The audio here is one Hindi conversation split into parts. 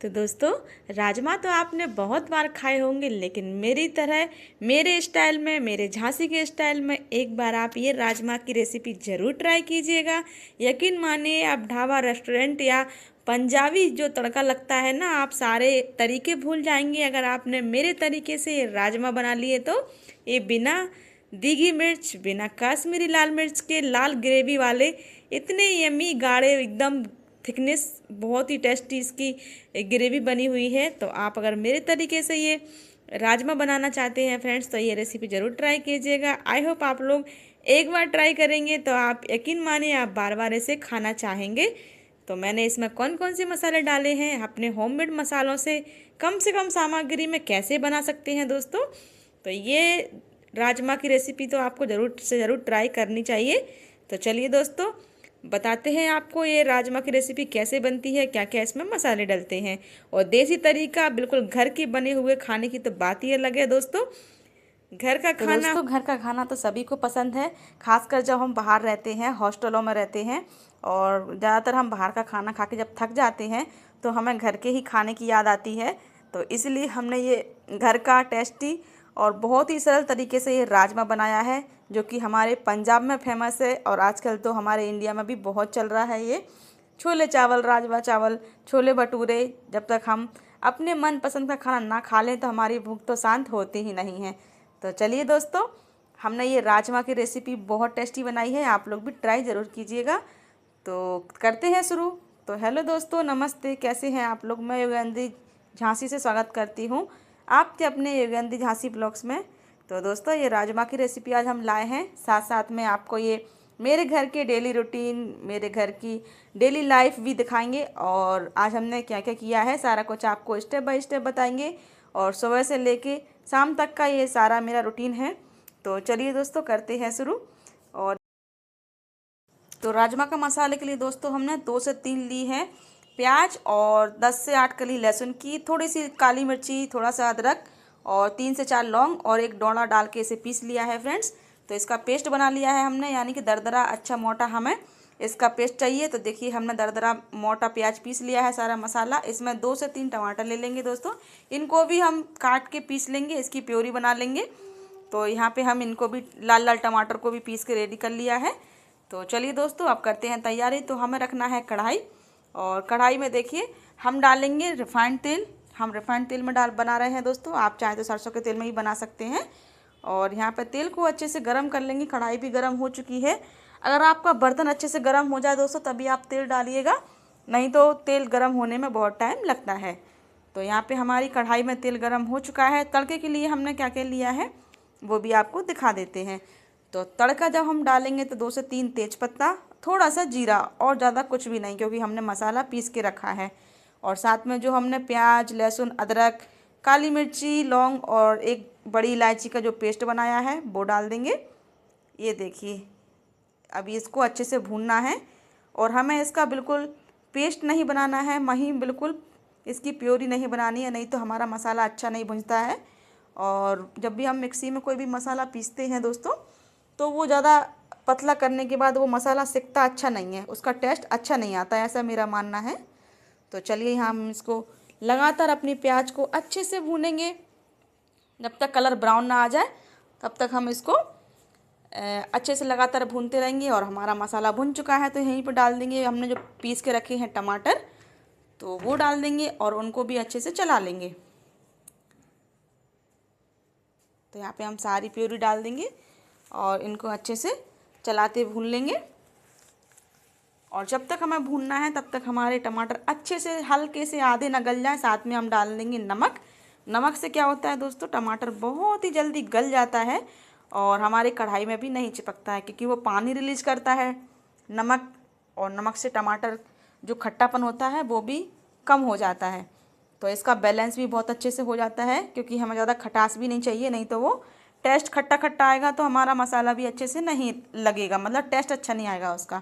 तो दोस्तों, राजमा तो आपने बहुत बार खाए होंगे, लेकिन मेरी तरह मेरे स्टाइल में, मेरे झांसी के स्टाइल में एक बार आप ये राजमा की रेसिपी ज़रूर ट्राई कीजिएगा। यकीन मानिए, आप ढाबा, रेस्टोरेंट या पंजाबी जो तड़का लगता है ना, आप सारे तरीके भूल जाएंगे अगर आपने मेरे तरीके से ये राजमा बना लिए तो। ये बिना दीगी मिर्च, बिना काश्मीरी लाल मिर्च के लाल ग्रेवी वाले इतने यमी गाढ़े, एकदम थिकनेस, बहुत ही टेस्टी इसकी ग्रेवी बनी हुई है। तो आप अगर मेरे तरीके से ये राजमा बनाना चाहते हैं फ्रेंड्स, तो ये रेसिपी ज़रूर ट्राई कीजिएगा। आई होप आप लोग एक बार ट्राई करेंगे तो आप यकीन मानिए आप बार बार इसे खाना चाहेंगे। तो मैंने इसमें कौन कौन से मसाले डाले हैं, अपने होममेड मसालों से कम सामग्री में कैसे बना सकते हैं दोस्तों, तो ये राजमा की रेसिपी तो आपको ज़रूर से ज़रूर ट्राई करनी चाहिए। तो चलिए दोस्तों, बताते हैं आपको ये राजमा की रेसिपी कैसे बनती है, क्या क्या इसमें मसाले डलते हैं। और देसी तरीका, बिल्कुल घर के बने हुए खाने की तो बात ही अलग है दोस्तों। घर का खाना, दोस्तों घर का खाना तो सभी को पसंद है, खासकर जब हम बाहर रहते हैं, हॉस्टलों में रहते हैं और ज़्यादातर हम बाहर का खाना खा के जब थक जाते हैं तो हमें घर के ही खाने की याद आती है। तो इसलिए हमने ये घर का टेस्टी और बहुत ही सरल तरीके से ये राजमा बनाया है, जो कि हमारे पंजाब में फेमस है और आजकल तो हमारे इंडिया में भी बहुत चल रहा है। ये छोले चावल, राजमा चावल, छोले भटूरे, जब तक हम अपने मन पसंद का खाना ना खा लें तो हमारी भूख तो शांत होती ही नहीं है। तो चलिए दोस्तों, हमने ये राजमा की रेसिपी बहुत टेस्टी बनाई है, आप लोग भी ट्राई ज़रूर कीजिएगा। तो करते हैं शुरू। तो हेलो दोस्तों, नमस्ते, कैसे हैं आप लोग। मैं योगेंद्र झांसी से स्वागत करती हूँ आपके अपने योगेंद्र झांसी ब्लॉग्स में। तो दोस्तों, ये राजमा की रेसिपी आज हम लाए हैं, साथ साथ में आपको ये मेरे घर के डेली रूटीन, मेरे घर की डेली लाइफ भी दिखाएंगे और आज हमने क्या क्या किया है सारा कुछ आपको स्टेप बाय स्टेप बताएंगे। और सुबह से लेके शाम तक का ये सारा मेरा रूटीन है। तो चलिए दोस्तों, करते हैं शुरू। और तो राजमा का मसाले के लिए दोस्तों हमने 2 से 3 ली है प्याज और 10 से 8 कली लहसुन की, थोड़ी सी काली मिर्ची, थोड़ा सा अदरक और 3 से 4 लौंग और एक डौड़ा डाल के इसे पीस लिया है फ्रेंड्स। तो इसका पेस्ट बना लिया है हमने, यानी कि दरदरा अच्छा मोटा हमें इसका पेस्ट चाहिए। तो देखिए, हमने दरदरा मोटा प्याज पीस लिया है सारा मसाला। इसमें 2 से 3 टमाटर ले लेंगे दोस्तों, इनको भी हम काट के पीस लेंगे, इसकी प्योरी बना लेंगे। तो यहाँ पे हम इनको भी लाल लाल टमाटर को भी पीस के रेडी कर लिया है। तो चलिए दोस्तों, अब करते हैं तैयारी। तो हमें रखना है कढ़ाई, और कढ़ाई में देखिए हम डालेंगे रिफाइंड तेल। हम रिफाइंड तेल में बना रहे हैं दोस्तों, आप चाहें तो सरसों के तेल में ही बना सकते हैं। और यहाँ पे तेल को अच्छे से गर्म कर लेंगे। कढ़ाई भी गर्म हो चुकी है। अगर आपका बर्तन अच्छे से गर्म हो जाए दोस्तों तभी आप तेल डालिएगा, नहीं तो तेल गर्म होने में बहुत टाइम लगता है। तो यहाँ पे हमारी कढ़ाई में तेल गर्म हो चुका है। तड़के के लिए हमने क्या क्या लिया है वो भी आपको दिखा देते हैं। तो तड़का जब हम डालेंगे तो 2 से 3 तेज़पत्ता, थोड़ा सा जीरा और ज़्यादा कुछ भी नहीं, क्योंकि हमने मसाला पीस के रखा है। और साथ में जो हमने प्याज, लहसुन, अदरक, काली मिर्ची, लौंग और एक बड़ी इलायची का जो पेस्ट बनाया है वो डाल देंगे। ये देखिए, अभी इसको अच्छे से भूनना है और हमें इसका बिल्कुल पेस्ट नहीं बनाना है, महीन बिल्कुल इसकी प्योरी नहीं बनानी है, नहीं तो हमारा मसाला अच्छा नहीं भुनता है। और जब भी हम मिक्सी में कोई भी मसाला पीसते हैं दोस्तों, तो वो ज़्यादा पतला करने के बाद वो मसाला सिकता अच्छा नहीं है, उसका टेस्ट अच्छा नहीं आता है, ऐसा मेरा मानना है। तो चलिए, यहाँ हम इसको लगातार अपनी प्याज को अच्छे से भूनेंगे जब तक कलर ब्राउन ना आ जाए, तब तक हम इसको अच्छे से लगातार भूनते रहेंगे। और हमारा मसाला भुन चुका है तो यहीं पर डाल देंगे हमने जो पीस के रखे हैं टमाटर, तो वो डाल देंगे और उनको भी अच्छे से चला लेंगे। तो यहाँ पे हम सारी प्यूरी डाल देंगे और इनको अच्छे से चलाते भून लेंगे। और जब तक हमें भूनना है तब तक हमारे टमाटर अच्छे से हल्के से आधे न गल जाए। साथ में हम डाल देंगे नमक। नमक से क्या होता है दोस्तों, टमाटर बहुत ही जल्दी गल जाता है और हमारे कढ़ाई में भी नहीं चिपकता है, क्योंकि वो पानी रिलीज करता है नमक, और नमक से टमाटर जो खट्टापन होता है वो भी कम हो जाता है। तो इसका बैलेंस भी बहुत अच्छे से हो जाता है, क्योंकि हमें ज़्यादा खटास भी नहीं चाहिए, नहीं तो वो टेस्ट खट्टा खट्टा आएगा तो हमारा मसाला भी अच्छे से नहीं लगेगा, मतलब टेस्ट अच्छा नहीं आएगा उसका।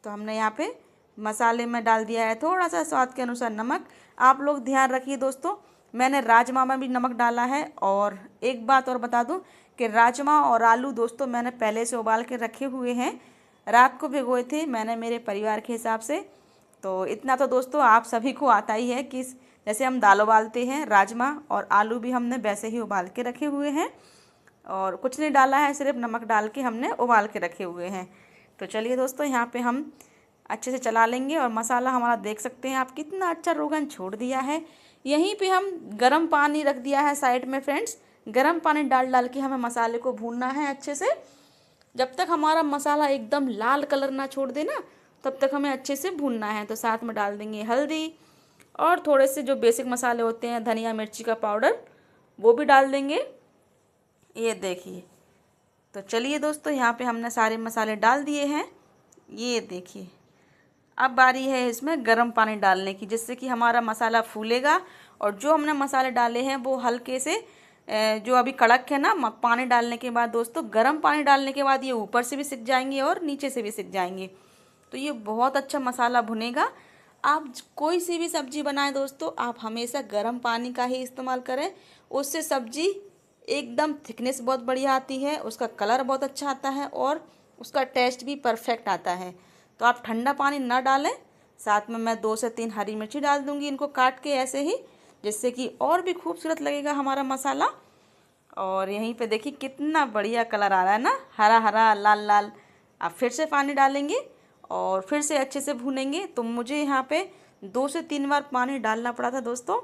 तो हमने यहाँ पे मसाले में डाल दिया है थोड़ा सा स्वाद के अनुसार नमक। आप लोग ध्यान रखिए दोस्तों, मैंने राजमा में भी नमक डाला है। और एक बात और बता दूं कि राजमा और आलू दोस्तों मैंने पहले से उबाल के रखे हुए हैं, रात को भिगोए थे मैंने मेरे परिवार के हिसाब से। तो इतना तो दोस्तों आप सभी को आता ही है कि जैसे हम दाल उबालते हैं, राजमा और आलू भी हमने वैसे ही उबाल के रखे हुए हैं और कुछ नहीं डाला है, सिर्फ नमक डाल के हमने उबाल के रखे हुए हैं। तो चलिए दोस्तों, यहाँ पे हम अच्छे से चला लेंगे और मसाला हमारा देख सकते हैं आप कितना अच्छा रोगन छोड़ दिया है। यहीं पे हम गर्म पानी रख दिया है साइड में फ्रेंड्स। गर्म पानी डाल डाल के हमें मसाले को भूनना है अच्छे से, जब तक हमारा मसाला एकदम लाल कलर ना छोड़ दे ना, तब तक हमें अच्छे से भूनना है। तो साथ में डाल देंगे हल्दी और थोड़े से जो बेसिक मसाले होते हैं, धनिया मिर्ची का पाउडर, वो भी डाल देंगे। ये देखिए, तो चलिए दोस्तों, यहाँ पे हमने सारे मसाले डाल दिए हैं। ये देखिए, अब बारी है इसमें गर्म पानी डालने की, जिससे कि हमारा मसाला फूलेगा और जो हमने मसाले डाले हैं वो हल्के से जो अभी कड़क है ना, पानी डालने के बाद दोस्तों, गर्म पानी डालने के बाद ये ऊपर से भी सिक जाएंगे और नीचे से भी सिक जाएंगे। तो ये बहुत अच्छा मसाला भुनेगा। आप कोई सी भी सब्जी बनाएं दोस्तों, आप हमेशा गर्म पानी का ही इस्तेमाल करें, उससे सब्जी एकदम थिकनेस बहुत बढ़िया आती है, उसका कलर बहुत अच्छा आता है और उसका टेस्ट भी परफेक्ट आता है। तो आप ठंडा पानी ना डालें। साथ में मैं 2 से 3 हरी मिर्ची डाल दूंगी, इनको काट के ऐसे ही, जिससे कि और भी खूबसूरत लगेगा हमारा मसाला। और यहीं पे देखिए कितना बढ़िया कलर आ रहा है ना, हरा हरा लाल लाल। अब फिर से पानी डालेंगे और फिर से अच्छे से भूनेंगे। तो मुझे यहाँ पे 2 से 3 बार पानी डालना पड़ा था दोस्तों।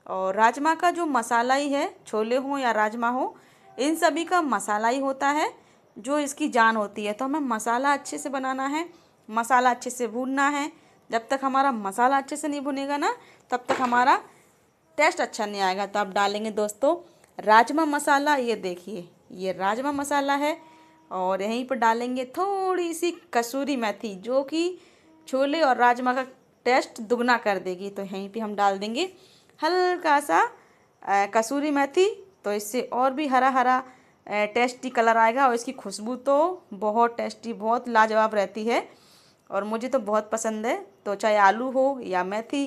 और राजमा का जो मसाला ही है, छोले हों या राजमा हो, इन सभी का मसाला ही होता है जो इसकी जान होती है। तो हमें मसाला अच्छे से बनाना है, मसाला अच्छे से भूनना है। जब तक हमारा मसाला अच्छे से नहीं भुनेगा ना, तब तक हमारा टेस्ट अच्छा नहीं आएगा। तो आप डालेंगे दोस्तों राजमा मसाला। ये देखिए, ये राजमा मसाला है। और यहीं पर डालेंगे थोड़ी सी कसूरी मेथी, जो कि छोले और राजमा का टेस्ट दुगना कर देगी। तो यहीं पे हम डाल देंगे हल्का सा कसूरी मेथी। तो इससे और भी हरा हरा टेस्टी कलर आएगा और इसकी खुशबू तो बहुत टेस्टी, बहुत लाजवाब रहती है और मुझे तो बहुत पसंद है। तो चाहे आलू हो या मेथी,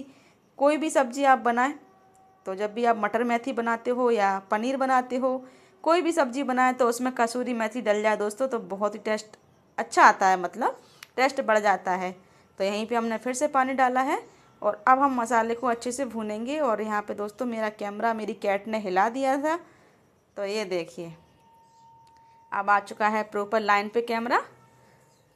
कोई भी सब्ज़ी आप बनाएं, तो जब भी आप मटर मेथी बनाते हो या पनीर बनाते हो, कोई भी सब्ज़ी बनाएं, तो उसमें कसूरी मेथी डल जाए दोस्तों, तो बहुत ही टेस्ट अच्छा आता है, मतलब टेस्ट बढ़ जाता है। तो यहीं पे हमने फिर से पानी डाला है और अब हम मसाले को अच्छे से भूनेंगे। और यहाँ पे दोस्तों मेरा कैमरा मेरी कैट ने हिला दिया था, तो ये देखिए अब आ चुका है प्रॉपर लाइन पे कैमरा।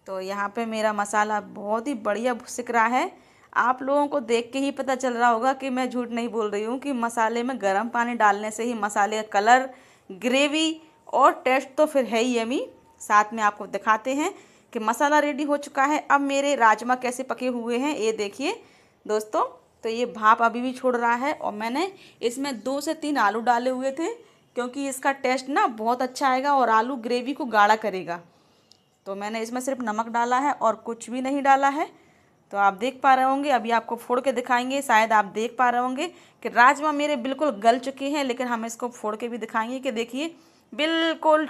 तो यहाँ पे मेरा मसाला बहुत ही बढ़िया सिक रहा है। आप लोगों को देख के ही पता चल रहा होगा कि मैं झूठ नहीं बोल रही हूँ कि मसाले में गर्म पानी डालने से ही मसाले का कलर, ग्रेवी और टेस्ट तो फिर है ही यमी। साथ में आपको दिखाते हैं कि मसाला रेडी हो चुका है। अब मेरे राजमा कैसे पके हुए हैं ये देखिए दोस्तों। तो ये भाप अभी भी छोड़ रहा है और मैंने इसमें 2 से 3 आलू डाले हुए थे, क्योंकि इसका टेस्ट ना बहुत अच्छा आएगा और आलू ग्रेवी को गाढ़ा करेगा। तो मैंने इसमें सिर्फ नमक डाला है और कुछ भी नहीं डाला है। तो आप देख पा रहे होंगे, अभी आपको फोड़ के दिखाएंगे, शायद आप देख पा रहे होंगे कि राजमा मेरे बिल्कुल गल चुके हैं, लेकिन हम इसको फोड़ के भी दिखाएंगे कि देखिए बिल्कुल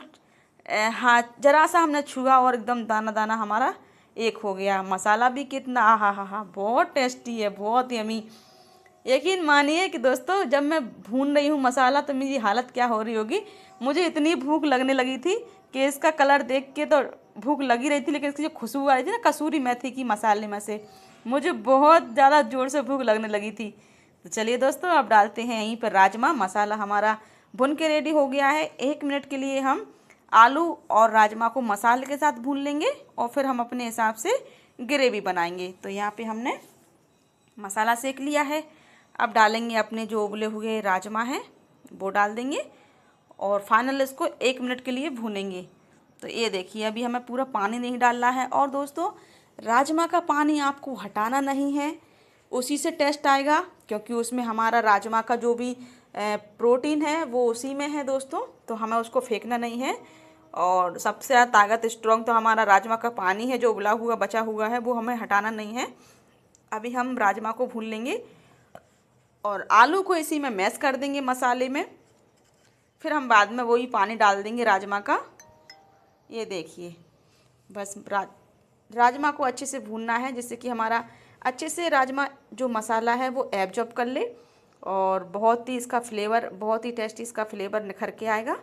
हाँ, जरा सा हमने छुआ और एकदम दाना दाना हमारा एक हो गया। मसाला भी कितना आहा हा हा, बहुत टेस्टी है, बहुत यमी। यकीन मानिए कि दोस्तों जब मैं भून रही हूँ मसाला, तो मेरी हालत क्या हो रही होगी। मुझे इतनी भूख लगने लगी थी कि इसका कलर देख के तो भूख लगी रही थी, लेकिन इसकी जो खुशबू आ रही थी ना कसूरी मेथी की मसाले में से, मुझे बहुत ज़्यादा ज़ोर से भूख लगने लगी थी। तो चलिए दोस्तों, अब डालते हैं यहीं पर राजमा। मसाला हमारा भुन के रेडी हो गया है। 1 मिनट के लिए हम आलू और राजमा को मसाले के साथ भून लेंगे और फिर हम अपने हिसाब से ग्रेवी बनाएंगे। तो यहाँ पे हमने मसाला सेक लिया है। अब डालेंगे अपने जो उबले हुए राजमा हैं वो डाल देंगे और फाइनल इसको 1 मिनट के लिए भूनेंगे। तो ये देखिए अभी हमें पूरा पानी नहीं डालना है। और दोस्तों राजमा का पानी आपको हटाना नहीं है, उसी से टेस्ट आएगा, क्योंकि उसमें हमारा राजमा का जो भी प्रोटीन है वो उसी में है दोस्तों। तो हमें उसको फेंकना नहीं है। और सबसे ज़्यादा ताकत स्ट्रॉन्ग तो हमारा राजमा का पानी है, जो उबला हुआ बचा हुआ है, वो हमें हटाना नहीं है। अभी हम राजमा को भून लेंगे और आलू को इसी में मैश कर देंगे मसाले में। फिर हम बाद में वही पानी डाल देंगे राजमा का। ये देखिए बस राजमा को अच्छे से भूनना है, जिससे कि हमारा अच्छे से राजमा जो मसाला है वो एब्जॉर्ब कर ले और बहुत ही इसका फ्लेवर, बहुत ही टेस्टी इसका फ्लेवर निखर के आएगा।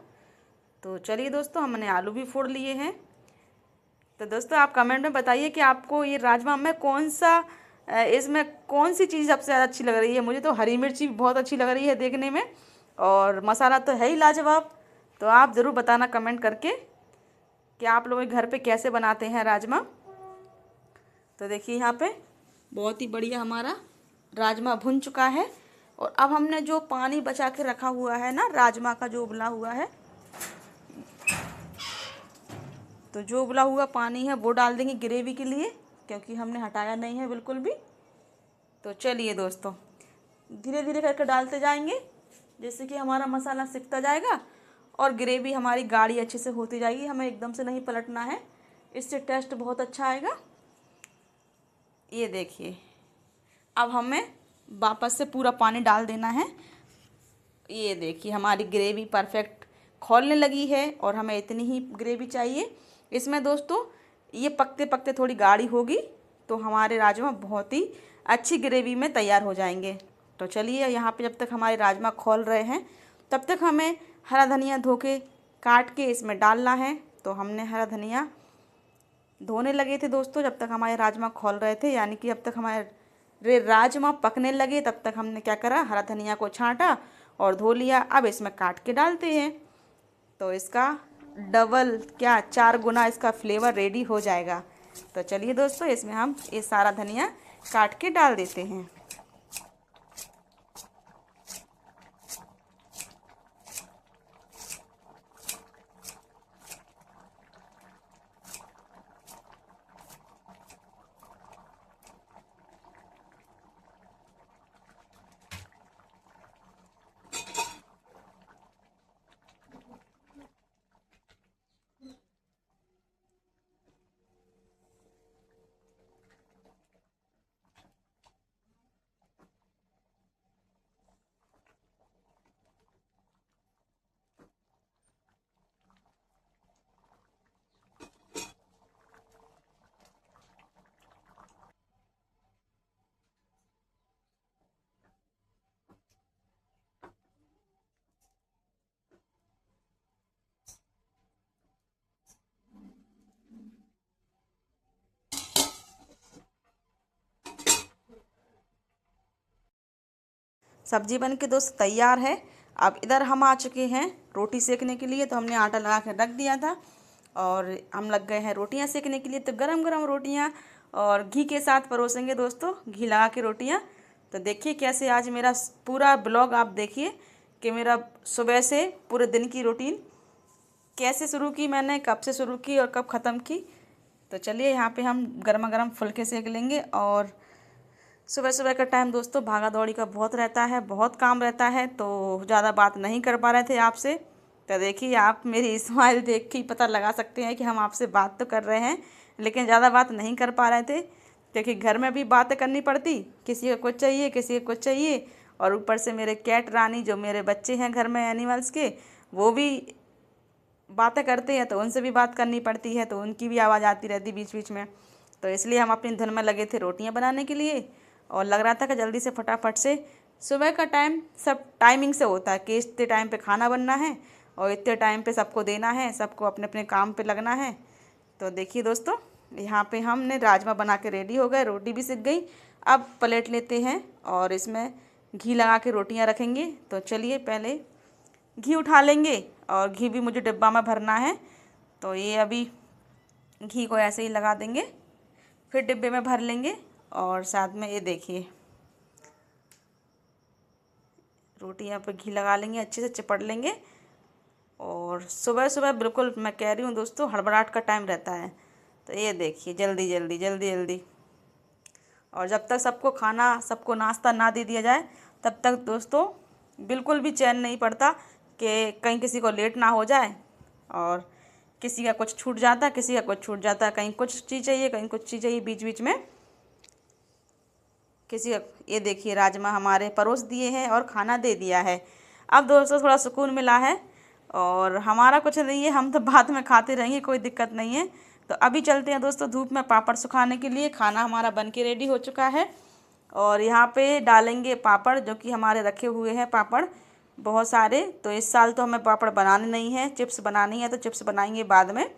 तो चलिए दोस्तों, हमने आलू भी फोड़ लिए हैं। तो दोस्तों आप कमेंट में बताइए कि आपको ये राजमा में कौन सा इसमें कौन सी चीज़ सबसे ज़्यादा अच्छी लग रही है? मुझे तो हरी मिर्ची बहुत अच्छी लग रही है देखने में, और मसाला तो है ही लाजवाब। तो आप ज़रूर बताना कमेंट करके कि आप लोग घर पे कैसे बनाते हैं राजमा। तो देखिए यहाँ पे बहुत ही बढ़िया हमारा राजमा भुन चुका है। और अब हमने जो पानी बचा के रखा हुआ है ना, राजमा का जो उबला हुआ है, तो जो उबला हुआ पानी है वो डाल देंगे ग्रेवी के लिए, क्योंकि हमने हटाया नहीं है बिल्कुल भी। तो चलिए दोस्तों, धीरे धीरे करके डालते जाएंगे, जैसे कि हमारा मसाला सिकता जाएगा और ग्रेवी हमारी गाढ़ी अच्छे से होती जाएगी। हमें एकदम से नहीं पलटना है, इससे टेस्ट बहुत अच्छा आएगा। ये देखिए, अब हमें वापस से पूरा पानी डाल देना है। ये देखिए हमारी ग्रेवी परफेक्ट खौलने लगी है, और हमें इतनी ही ग्रेवी चाहिए इसमें दोस्तों। ये पकते पकते थोड़ी गाढ़ी होगी तो हमारे राजमा बहुत ही अच्छी ग्रेवी में तैयार हो जाएंगे। तो चलिए, यहाँ पे जब तक हमारे राजमा खौल रहे हैं तब तक हमें हरा धनिया धो के काट के इसमें डालना है। तो हमने हरा धनिया धोने लगे थे दोस्तों जब तक हमारे राजमा खौल रहे थे, यानी कि जब तक हमारे राजमा पकने लगे तब तक हमने क्या करा, हरा धनिया को छांटा और धो लिया। अब इसमें काट के डालते हैं तो इसका डबल क्या 4 गुना इसका फ्लेवर रेडी हो जाएगा। तो चलिए दोस्तों, इसमें हम ये सारा धनिया काट के डाल देते हैं। सब्जी बन के दोस्त तैयार है। अब इधर हम आ चुके हैं रोटी सेकने के लिए। तो हमने आटा लगा के रख दिया था और हम लग गए हैं रोटियां सेकने के लिए। तो गरम गरम रोटियां और घी के साथ परोसेंगे दोस्तों, घी लगा के रोटियां। तो देखिए कैसे आज मेरा पूरा ब्लॉग आप देखिए कि मेरा सुबह से पूरे दिन की रूटीन कैसे शुरू की मैंने, कब से शुरू की और कब ख़त्म की। तो चलिए, यहाँ पे हम गर्मा गर्म फुलके सेक लेंगे। और सुबह सुबह का टाइम दोस्तों भागा दौड़ी का बहुत रहता है, बहुत काम रहता है, तो ज़्यादा बात नहीं कर पा रहे थे आपसे। तो देखिए, आप मेरी स्माइल देख के ही पता लगा सकते हैं कि हम आपसे बात तो कर रहे हैं लेकिन ज़्यादा बात नहीं कर पा रहे थे, क्योंकि घर में भी बातें करनी पड़ती, किसी को कुछ चाहिए किसी को कुछ चाहिए। और ऊपर से मेरे कैट रानी, जो मेरे बच्चे हैं घर में एनिमल्स के, वो भी बातें करते हैं तो उनसे भी बात करनी पड़ती है, तो उनकी भी आवाज़ आती रहती बीच बीच में। तो इसलिए हम अपनी धुन में लगे थे रोटियां बनाने के लिए, और लग रहा था कि जल्दी से फटाफट से, सुबह का टाइम सब टाइमिंग से होता है कि इतने टाइम पे खाना बनना है और इतने टाइम पे सबको देना है, सबको अपने अपने काम पे लगना है। तो देखिए दोस्तों, यहाँ पे हमने राजमा बना के रेडी हो गए, रोटी भी सिक गई। अब प्लेट लेते हैं और इसमें घी लगा के रोटियाँ रखेंगे। तो चलिए, पहले घी उठा लेंगे, और घी भी मुझे डिब्बा में भरना है। तो ये अभी घी को ऐसे ही लगा देंगे, फिर डिब्बे में भर लेंगे। और साथ में ये देखिए, रोटियां पर घी लगा लेंगे, अच्छे से चिपड़ लेंगे। और सुबह सुबह बिल्कुल मैं कह रही हूँ दोस्तों, हड़बड़ाहट का टाइम रहता है। तो ये देखिए, जल्दी जल्दी जल्दी जल्दी। और जब तक सबको खाना, सबको नाश्ता ना दे दिया जाए, तब तक दोस्तों बिल्कुल भी चैन नहीं पड़ता कि कहीं किसी को लेट ना हो जाए। और किसी का कुछ छूट जाता, किसी का कुछ छूट जाता, कहीं कुछ चीज़ चाहिए कहीं कुछ चीज़ चाहिए, बीच बीच में किसी का। ये देखिए, राजमा हमारे परोस दिए हैं और खाना दे दिया है। अब दोस्तों थोड़ा सुकून मिला है, और हमारा कुछ नहीं है, हम तो बाद में खाते रहेंगे, कोई दिक्कत नहीं है। तो अभी चलते हैं दोस्तों धूप में पापड़ सुखाने के लिए। खाना हमारा बन के रेडी हो चुका है, और यहाँ पे डालेंगे पापड़, जो कि हमारे रखे हुए हैं पापड़ बहुत सारे। तो इस साल तो हमें पापड़ बनाने नहीं है, चिप्स बनानी है, तो चिप्स बनाएंगे बाद में।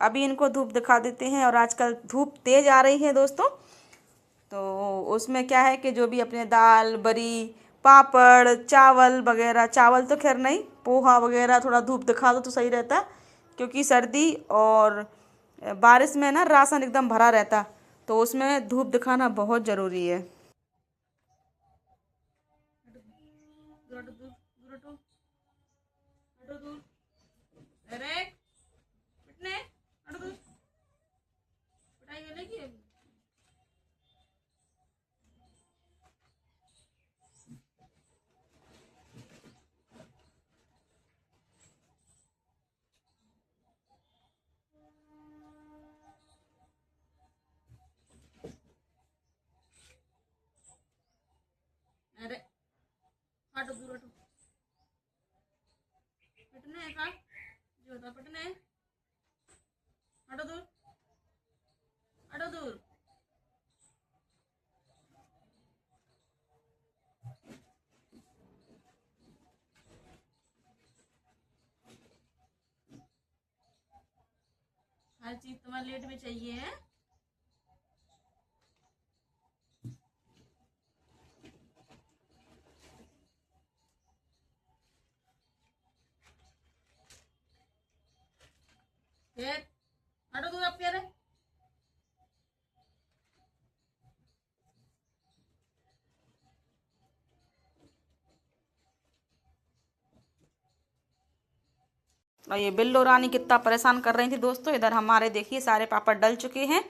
अभी इनको धूप दिखा देते हैं। और आजकल धूप तेज़ आ रही है दोस्तों, तो उसमें क्या है कि जो भी अपने दाल बरी पापड़ चावल वगैरह, चावल तो खैर नहीं, पोहा वगैरह थोड़ा धूप दिखा दो तो सही रहता, क्योंकि सर्दी और बारिश में ना राशन एकदम भरा रहता, तो उसमें धूप दिखाना बहुत ज़रूरी है। अरे हटो दूर हटो, पटना है का जो होता पटना है, हटो दूर, हटो दूर। हर चीज तुम्हारे लेट में चाहिए है। फिर हटो दूर अब प्यारे। और ये बिल्लो रानी कितना परेशान कर रही थी दोस्तों। इधर हमारे देखिए सारे पापड़ डल चुके हैं,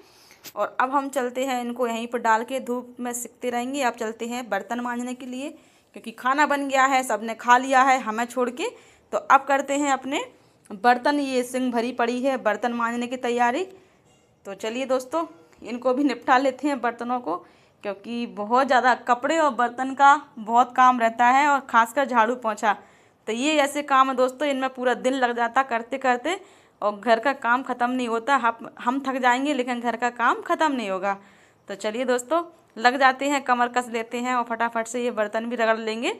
और अब हम चलते हैं इनको यहीं पर डाल के धूप में सिकते रहेंगे। अब चलते हैं बर्तन मांजने के लिए, क्योंकि खाना बन गया है, सबने खा लिया है हमें छोड़ के। तो अब करते हैं अपने बर्तन, ये सिंक भरी पड़ी है बर्तन मांजने की तैयारी। तो चलिए दोस्तों, इनको भी निपटा लेते हैं बर्तनों को, क्योंकि बहुत ज़्यादा कपड़े और बर्तन का बहुत काम रहता है, और ख़ासकर झाड़ू पोंछा। तो ये ऐसे काम है दोस्तों, इनमें पूरा दिन लग जाता करते करते, और घर का काम ख़त्म नहीं होता। हम थक जाएंगे लेकिन घर का काम ख़त्म नहीं होगा। तो चलिए दोस्तों, लग जाते हैं, कमर कस लेते हैं और फटाफट से ये बर्तन भी रगड़ लेंगे।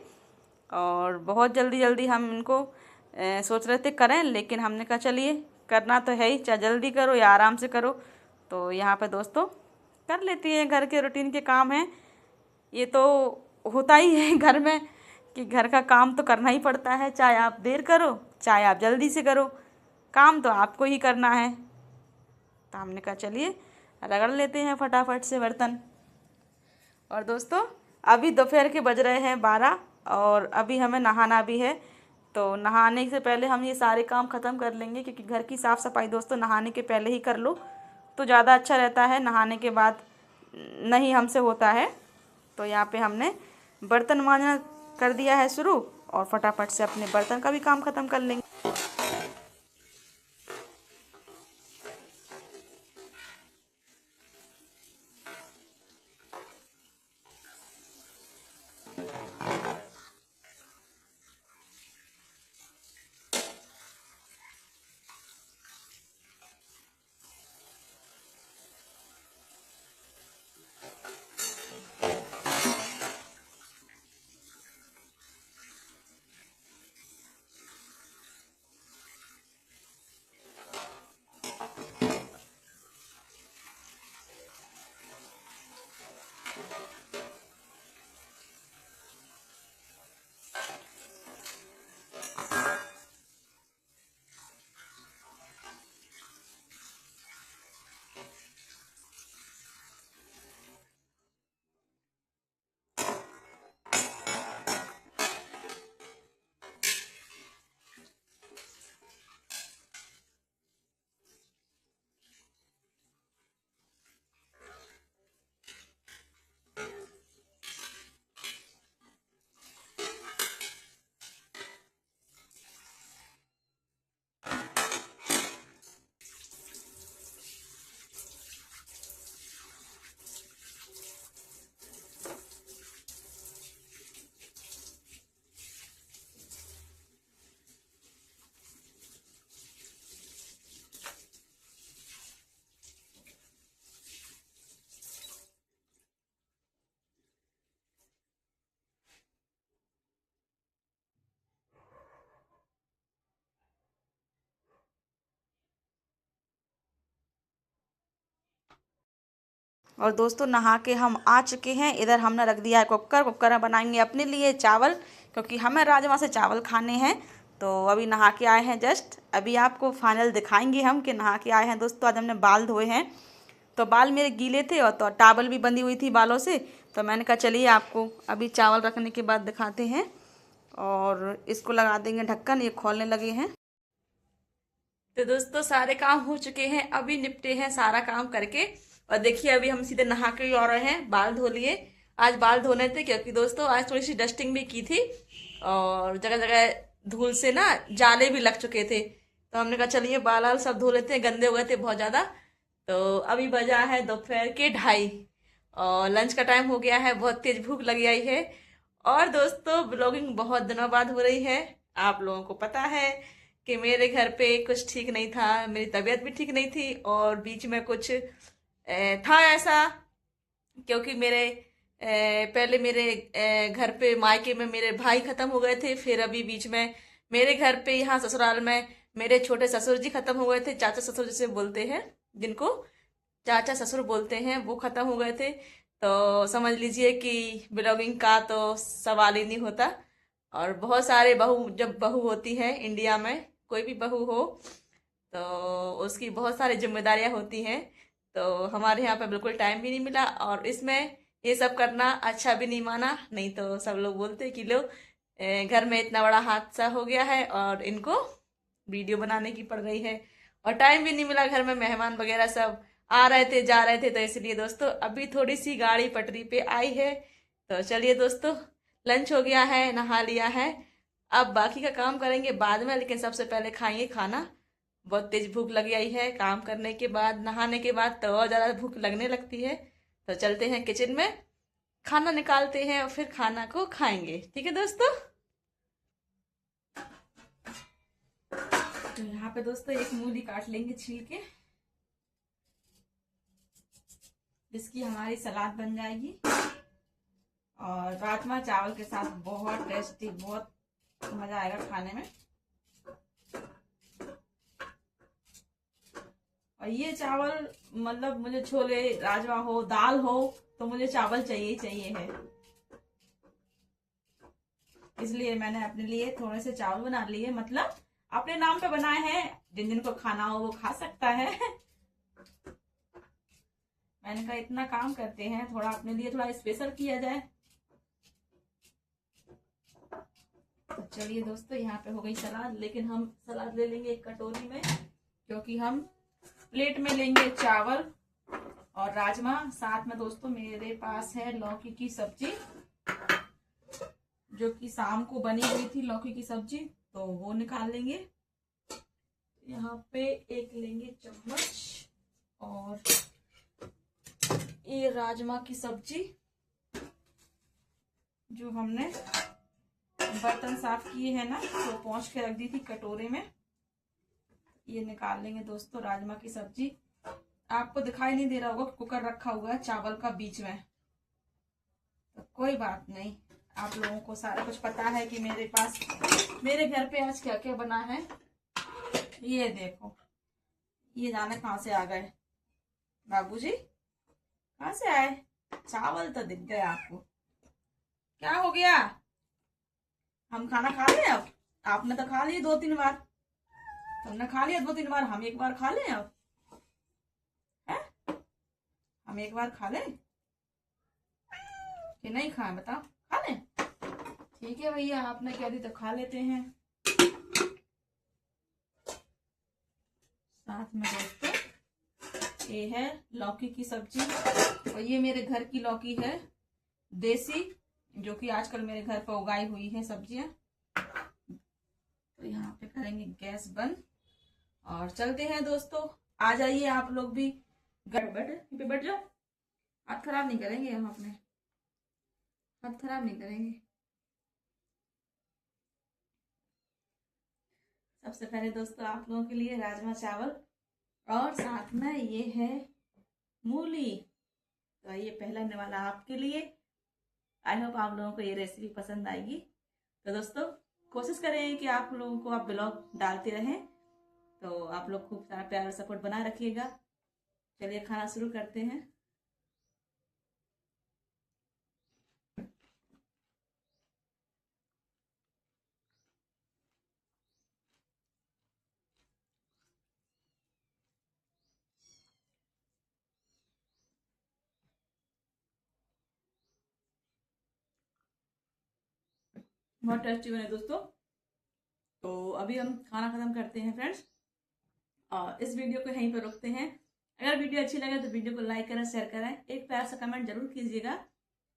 और बहुत जल्दी जल्दी हम इनको सोच रहे थे करें, लेकिन हमने कहा चलिए करना तो है ही, चाहे जल्दी करो या आराम से करो। तो यहाँ पे दोस्तों कर लेती हैं, घर के रूटीन के काम हैं ये, तो होता ही है घर में कि घर का काम तो करना ही पड़ता है, चाहे आप देर करो चाहे आप जल्दी से करो, काम तो आपको ही करना है। तो हमने कहा चलिए रगड़ लेते हैं फटाफट से बर्तन। और दोस्तों अभी दोपहर के बज रहे हैं 12, और अभी हमें नहाना भी है। तो नहाने से पहले हम ये सारे काम ख़त्म कर लेंगे, क्योंकि घर की साफ़ सफाई दोस्तों नहाने के पहले ही कर लो तो ज़्यादा अच्छा रहता है, नहाने के बाद नहीं हमसे होता है। तो यहाँ पे हमने बर्तन मांजना कर दिया है शुरू, और फटाफट से अपने बर्तन का भी काम ख़त्म कर लेंगे। और दोस्तों नहा के हम आ चुके हैं। इधर हमने रख दिया है कुकर। कुकर में बनाएंगे अपने लिए चावल, क्योंकि हमें राजमा से चावल खाने हैं। तो अभी नहा के आए हैं जस्ट। अभी आपको फाइनल दिखाएंगे हम कि नहा के आए हैं। दोस्तों आज हमने बाल धोए हैं, तो बाल मेरे गीले थे और तो टावल भी बंधी हुई थी बालों से। तो मैंने कहा चलिए आपको अभी चावल रखने के बाद दिखाते हैं। और इसको लगा देंगे ढक्कन, ये खोलने लगे हैं। तो दोस्तों सारे काम हो चुके हैं, अभी निपटे हैं सारा काम करके। और देखिए अभी हम सीधे नहा के आ रहे हैं, बाल धो लिए। आज बाल धोने थे क्योंकि दोस्तों आज थोड़ी सी डस्टिंग भी की थी और जगह जगह धूल से ना जाले भी लग चुके थे। तो हमने कहा चलिए बाल वाल सब धो लेते हैं, गंदे हो गए थे बहुत ज़्यादा। तो अभी बजा है दोपहर के 2:30 और लंच का टाइम हो गया है। बहुत तेज भूख लगी आई है। और दोस्तों ब्लॉगिंग बहुत दिनों बाद हो रही है। आप लोगों को पता है कि मेरे घर पे कुछ ठीक नहीं था, मेरी तबीयत भी ठीक नहीं थी और बीच में कुछ था ऐसा, क्योंकि मेरे पहले मेरे घर पे मायके में मेरे भाई खत्म हो गए थे। फिर अभी बीच में मेरे घर पे यहाँ ससुराल में मेरे छोटे ससुर जी खत्म हो गए थे। चाचा ससुर जिसे बोलते हैं, जिनको चाचा ससुर बोलते हैं, वो खत्म हो गए थे। तो समझ लीजिए कि ब्लॉगिंग का तो सवाल ही नहीं होता। और बहुत सारे बहू, जब बहू होती है इंडिया में, कोई भी बहू हो तो उसकी बहुत सारी जिम्मेदारियां होती हैं। तो हमारे यहाँ पे बिल्कुल टाइम भी नहीं मिला और इसमें ये सब करना अच्छा भी नहीं माना। नहीं तो सब लोग बोलते कि लो घर में इतना बड़ा हादसा हो गया है और इनको वीडियो बनाने की पड़ रही है। और टाइम भी नहीं मिला, घर में मेहमान वगैरह सब आ रहे थे जा रहे थे। तो इसलिए दोस्तों अभी थोड़ी सी गाड़ी पटरी पे आई है। तो चलिए दोस्तों, लंच हो गया है, नहा लिया है, अब बाकी का काम करेंगे बाद में। लेकिन सबसे पहले खाएंगे खाना। बहुत तेज भूख लगी आई है, काम करने के बाद नहाने के बाद तो और ज़्यादा भूख लगने लगती है। तो चलते हैं किचन में, खाना निकालते हैं और फिर खाना को खाएंगे। ठीक है दोस्तों। तो यहाँ पे दोस्तों एक मूली काट लेंगे छील के, जिसकी हमारी सलाद बन जाएगी। और राजमा चावल के साथ बहुत टेस्टी, बहुत मजा आएगा खाने में। और ये चावल मतलब मुझे छोले राजमा हो दाल हो तो मुझे चावल चाहिए ही चाहिए है। इसलिए मैंने अपने लिए थोड़े से चावल बना लिए, मतलब अपने नाम पे बनाए हैं, जिन जिनको खाना हो वो खा सकता है। मैंने कहा इतना काम करते हैं, थोड़ा अपने लिए थोड़ा स्पेशल किया जाए। तो चलिए दोस्तों यहाँ पे हो गई सलाद, लेकिन हम सलाद ले लेंगे एक कटोरी में, क्योंकि हम प्लेट में लेंगे चावल और राजमा। साथ में दोस्तों मेरे पास है लौकी की सब्जी, जो कि शाम को बनी हुई थी लौकी की सब्जी, तो वो निकाल लेंगे। यहाँ पे एक लेंगे चम्मच और ये राजमा की सब्जी जो हमने बर्तन साफ किए हैं ना, तो पोंछ के रख दी थी कटोरे में, ये निकाल लेंगे दोस्तों। राजमा की सब्जी आपको दिखाई नहीं दे रहा होगा, कुकर रखा हुआ है चावल का बीच में, तो कोई बात नहीं, आप लोगों को सारा कुछ पता है कि मेरे घर पे आज क्या क्या बना है। ये देखो, ये जाने कहाँ से आ गए बाबूजी, कहाँ से आए? चावल तो दिख गए आपको, क्या हो गया? हम खाना खा लें अब? आपने तो खा लिए 2-3 बार, तुमने खा लिया 2-3 बार, हम एक बार खा लें अब? है, हम एक बार खा लें कि नहीं खाएं? बताओ, खा लें? ठीक है भैया, आपने कह दी तो खा लेते हैं। साथ में दोस्तों ये है लौकी की सब्जी, और ये मेरे घर की लौकी है देसी, जो कि आजकल मेरे घर पर उगाई हुई है सब्जियां। तो यहाँ पे करेंगे गैस बंद और चलते हैं दोस्तों। आ जाइए आप लोग भी, बैठ जाओ, हाथ खराब नहीं करेंगे हम, अपने हाथ खराब नहीं करेंगे। सबसे पहले दोस्तों आप लोगों के लिए राजमा चावल और साथ में ये है मूली। तो ये पहला होने वाला आपके लिए। आई होप आप लोगों को ये रेसिपी पसंद आएगी। तो दोस्तों कोशिश करें कि आप लोगों को आप ब्लॉग डालते रहें, तो आप लोग खूब सारा प्यार और सपोर्ट बना रखिएगा। चलिए खाना शुरू करते हैं। बहुत टेस्टी बने दोस्तों। तो अभी हम खाना खत्म करते हैं फ्रेंड्स, और इस वीडियो को यहीं पर रोकते हैं। अगर वीडियो अच्छी लगे तो वीडियो को लाइक करें, शेयर करें, एक प्यार सा कमेंट जरूर कीजिएगा।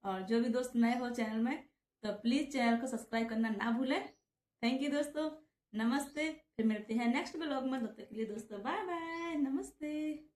और जो भी दोस्त नए हो चैनल में तो प्लीज़ चैनल को सब्सक्राइब करना ना भूलें। थैंक यू दोस्तों, नमस्ते। फिर मिलते हैं नेक्स्ट ब्लॉग में, तब तक के लिए दोस्तों बाय बाय, नमस्ते।